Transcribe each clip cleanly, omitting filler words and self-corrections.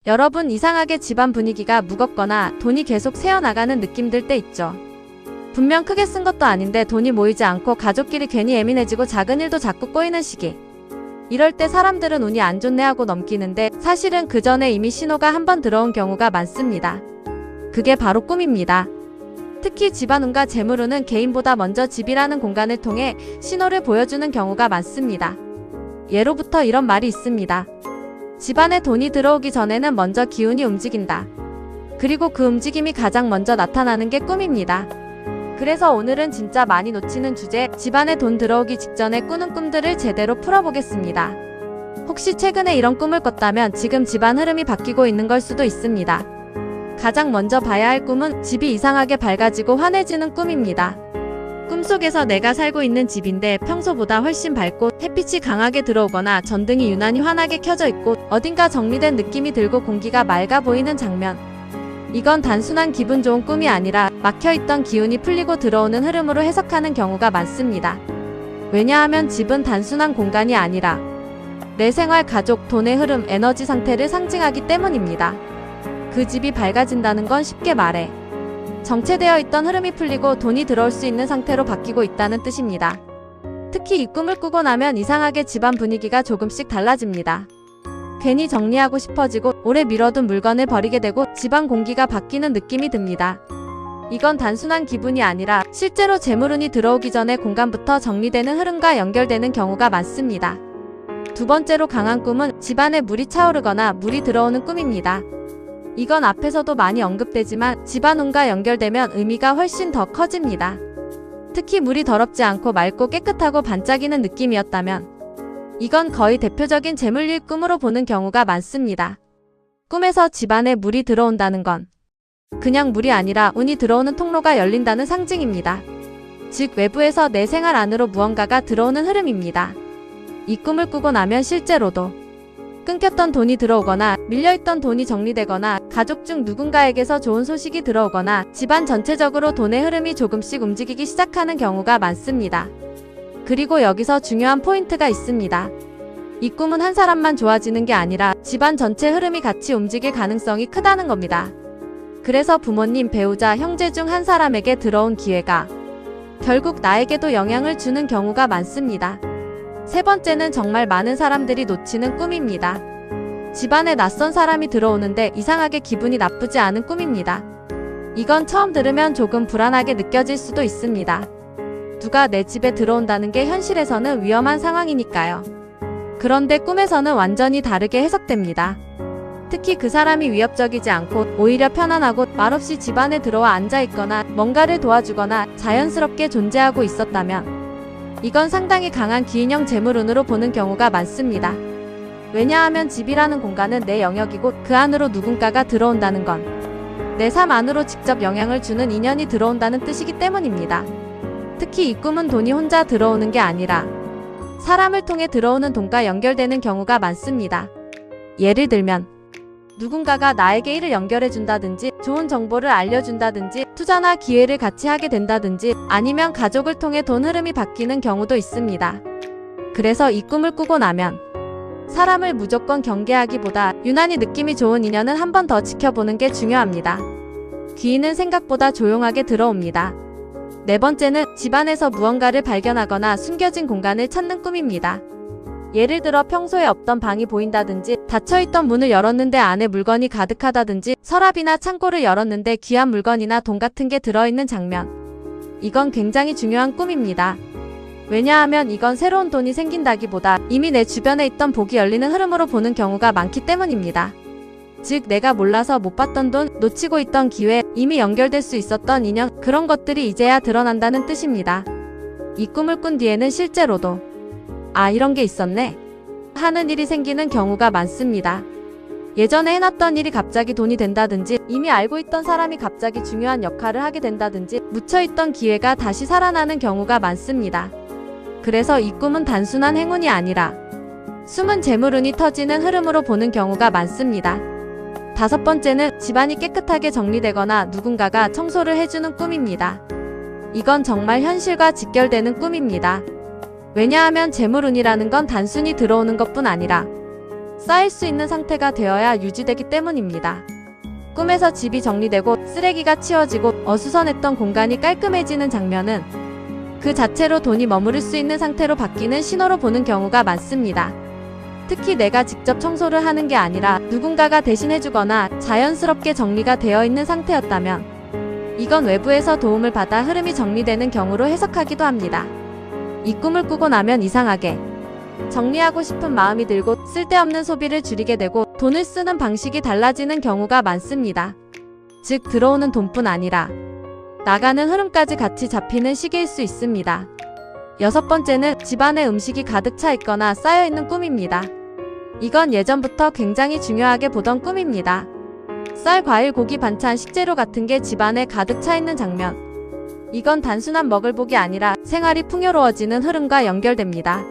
여러분, 이상하게 집안 분위기가 무겁거나 돈이 계속 새어나가는 느낌 들 때 있죠. 분명 크게 쓴 것도 아닌데 돈이 모이지 않고 가족끼리 괜히 예민해지고 작은 일도 자꾸 꼬이는 시기. 이럴 때 사람들은 운이 안 좋네 하고 넘기는데 사실은 그 전에 이미 신호가 한번 들어온 경우가 많습니다. 그게 바로 꿈입니다. 특히 집안운과 재물운은 개인보다 먼저 집이라는 공간을 통해 신호를 보여주는 경우가 많습니다. 예로부터 이런 말이 있습니다. 집안에 돈이 들어오기 전에는 먼저 기운이 움직인다. 그리고 그 움직임이 가장 먼저 나타나는 게 꿈입니다. 그래서 오늘은 진짜 많이 놓치는 주제, 집안에 돈 들어오기 직전에 꾸는 꿈들을 제대로 풀어보겠습니다. 혹시 최근에 이런 꿈을 꿨다면 지금 집안 흐름이 바뀌고 있는 걸 수도 있습니다. 가장 먼저 봐야 할 꿈은 집이 이상하게 밝아지고 환해지는 꿈입니다. 꿈속에서 내가 살고 있는 집인데 평소보다 훨씬 밝고 햇빛이 강하게 들어오거나 전등이 유난히 환하게 켜져 있고 어딘가 정리된 느낌이 들고 공기가 맑아 보이는 장면. 이건 단순한 기분 좋은 꿈이 아니라 막혀있던 기운이 풀리고 들어오는 흐름으로 해석하는 경우가 많습니다. 왜냐하면 집은 단순한 공간이 아니라 내 생활, 가족, 돈의 흐름, 에너지 상태를 상징하기 때문입니다. 그 집이 밝아진다는 건 쉽게 말해 정체되어 있던 흐름이 풀리고 돈이 들어올 수 있는 상태로 바뀌고 있다는 뜻입니다. 특히 이 꿈을 꾸고 나면 이상하게 집안 분위기가 조금씩 달라집니다. 괜히 정리하고 싶어지고 오래 미뤄둔 물건을 버리게 되고 집안 공기가 바뀌는 느낌이 듭니다. 이건 단순한 기분이 아니라 실제로 재물운이 들어오기 전에 공간부터 정리되는 흐름과 연결되는 경우가 많습니다. 두 번째로 강한 꿈은 집안에 물이 차오르거나 물이 들어오는 꿈입니다. 이건 앞에서도 많이 언급되지만 집안운과 연결되면 의미가 훨씬 더 커집니다. 특히 물이 더럽지 않고 맑고 깨끗하고 반짝이는 느낌이었다면 이건 거의 대표적인 재물일 꿈으로 보는 경우가 많습니다. 꿈에서 집안에 물이 들어온다는 건 그냥 물이 아니라 운이 들어오는 통로가 열린다는 상징입니다. 즉 외부에서 내 생활 안으로 무언가가 들어오는 흐름입니다. 이 꿈을 꾸고 나면 실제로도 끊겼던 돈이 들어오거나 밀려있던 돈이 정리되거나 가족 중 누군가에게서 좋은 소식이 들어오거나 집안 전체적으로 돈의 흐름이 조금씩 움직이기 시작하는 경우가 많습니다. 그리고 여기서 중요한 포인트가 있습니다. 이 꿈은 한 사람만 좋아지는 게 아니라 집안 전체 흐름이 같이 움직일 가능성이 크다는 겁니다. 그래서 부모님, 배우자, 형제 중 한 사람에게 들어온 기회가 결국 나에게도 영향을 주는 경우가 많습니다. 세 번째는 정말 많은 사람들이 놓치는 꿈입니다. 집안에 낯선 사람이 들어오는데 이상하게 기분이 나쁘지 않은 꿈입니다. 이건 처음 들으면 조금 불안하게 느껴질 수도 있습니다. 누가 내 집에 들어온다는 게 현실에서는 위험한 상황이니까요. 그런데 꿈에서는 완전히 다르게 해석됩니다. 특히 그 사람이 위협적이지 않고 오히려 편안하고 말없이 집안에 들어와 앉아있거나 뭔가를 도와주거나 자연스럽게 존재하고 있었다면 이건 상당히 강한 기인형 재물운으로 보는 경우가 많습니다. 왜냐하면 집이라는 공간은 내 영역이고 그 안으로 누군가가 들어온다는 건 내 삶 안으로 직접 영향을 주는 인연이 들어온다는 뜻이기 때문입니다. 특히 이 꿈은 돈이 혼자 들어오는 게 아니라 사람을 통해 들어오는 돈과 연결되는 경우가 많습니다. 예를 들면 누군가가 나에게 일을 연결해준다든지 좋은 정보를 알려준다든지 투자나 기회를 같이 하게 된다든지 아니면 가족을 통해 돈 흐름이 바뀌는 경우도 있습니다. 그래서 이 꿈을 꾸고 나면 사람을 무조건 경계하기보다 유난히 느낌이 좋은 인연은 한 번 더 지켜보는 게 중요합니다. 귀인은 생각보다 조용하게 들어옵니다. 네 번째는 집안에서 무언가를 발견하거나 숨겨진 공간을 찾는 꿈입니다. 예를 들어 평소에 없던 방이 보인다든지 닫혀있던 문을 열었는데 안에 물건이 가득하다든지 서랍이나 창고를 열었는데 귀한 물건이나 돈 같은 게 들어있는 장면. 이건 굉장히 중요한 꿈입니다. 왜냐하면 이건 새로운 돈이 생긴다기보다 이미 내 주변에 있던 복이 열리는 흐름으로 보는 경우가 많기 때문입니다. 즉 내가 몰라서 못 봤던 돈, 놓치고 있던 기회, 이미 연결될 수 있었던 인연, 그런 것들이 이제야 드러난다는 뜻입니다. 이 꿈을 꾼 뒤에는 실제로도 아, 이런 게 있었네 하는 일이 생기는 경우가 많습니다. 예전에 해놨던 일이 갑자기 돈이 된다든지 이미 알고 있던 사람이 갑자기 중요한 역할을 하게 된다든지 묻혀있던 기회가 다시 살아나는 경우가 많습니다. 그래서 이 꿈은 단순한 행운이 아니라 숨은 재물운이 터지는 흐름으로 보는 경우가 많습니다. 다섯 번째는 집안이 깨끗하게 정리되거나 누군가가 청소를 해주는 꿈입니다. 이건 정말 현실과 직결되는 꿈입니다. 왜냐하면 재물운이라는 건 단순히 들어오는 것뿐 아니라 쌓일 수 있는 상태가 되어야 유지되기 때문입니다. 꿈에서 집이 정리되고 쓰레기가 치워지고 어수선했던 공간이 깔끔해지는 장면은 그 자체로 돈이 머무를 수 있는 상태로 바뀌는 신호로 보는 경우가 많습니다. 특히 내가 직접 청소를 하는 게 아니라 누군가가 대신해주거나 자연스럽게 정리가 되어 있는 상태였다면 이건 외부에서 도움을 받아 흐름이 정리되는 경우로 해석하기도 합니다. 이 꿈을 꾸고 나면 이상하게 정리하고 싶은 마음이 들고 쓸데없는 소비를 줄이게 되고 돈을 쓰는 방식이 달라지는 경우가 많습니다. 즉 들어오는 돈뿐 아니라 나가는 흐름까지 같이 잡히는 시기일 수 있습니다. 6번째는 집안에 음식이 가득 차 있거나 쌓여 있는 꿈입니다. 이건 예전부터 굉장히 중요하게 보던 꿈입니다. 쌀, 과일, 고기, 반찬, 식재료 같은 게 집안에 가득 차 있는 장면. 이건 단순한 먹을복이 아니라 생활이 풍요로워지는 흐름과 연결됩니다.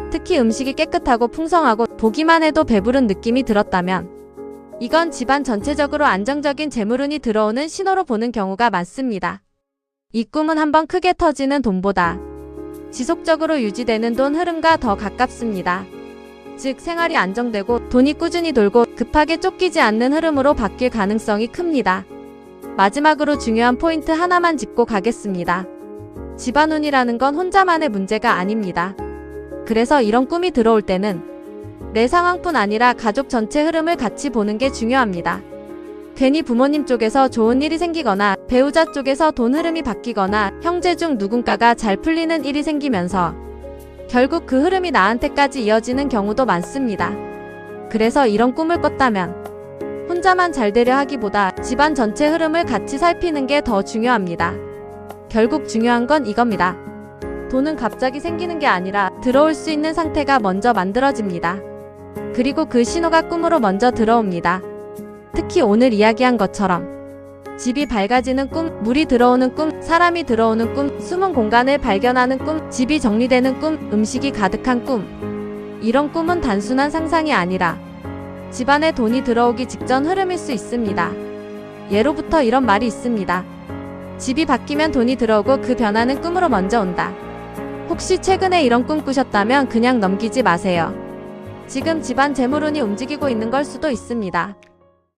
특히 음식이 깨끗하고 풍성하고 보기만 해도 배부른 느낌이 들었다면 이건 집안 전체적으로 안정적인 재물운이 들어오는 신호로 보는 경우가 많습니다. 이 꿈은 한번 크게 터지는 돈보다 지속적으로 유지되는 돈 흐름과 더 가깝습니다. 즉 생활이 안정되고 돈이 꾸준히 돌고 급하게 쫓기지 않는 흐름으로 바뀔 가능성이 큽니다. 마지막으로 중요한 포인트 하나만 짚고 가겠습니다. 집안운이라는 건 혼자만의 문제가 아닙니다. 그래서 이런 꿈이 들어올 때는 내 상황뿐 아니라 가족 전체 흐름을 같이 보는 게 중요합니다. 괜히 부모님 쪽에서 좋은 일이 생기거나 배우자 쪽에서 돈 흐름이 바뀌거나 형제 중 누군가가 잘 풀리는 일이 생기면서 결국 그 흐름이 나한테까지 이어지는 경우도 많습니다. 그래서 이런 꿈을 꿨다면 혼자만 잘 되려 하기보다 집안 전체 흐름을 같이 살피는 게 더 중요합니다. 결국 중요한 건 이겁니다. 돈은 갑자기 생기는 게 아니라 들어올 수 있는 상태가 먼저 만들어집니다. 그리고 그 신호가 꿈으로 먼저 들어옵니다. 특히 오늘 이야기한 것처럼 집이 밝아지는 꿈, 물이 들어오는 꿈, 사람이 들어오는 꿈, 숨은 공간을 발견하는 꿈, 집이 정리되는 꿈, 음식이 가득한 꿈. 이런 꿈은 단순한 상상이 아니라 집안에 돈이 들어오기 직전 흐름일 수 있습니다. 예로부터 이런 말이 있습니다. 집이 바뀌면 돈이 들어오고 그 변화는 꿈으로 먼저 온다. 혹시 최근에 이런 꿈 꾸셨다면 그냥 넘기지 마세요. 지금 집안 재물운이 움직이고 있는 걸 수도 있습니다.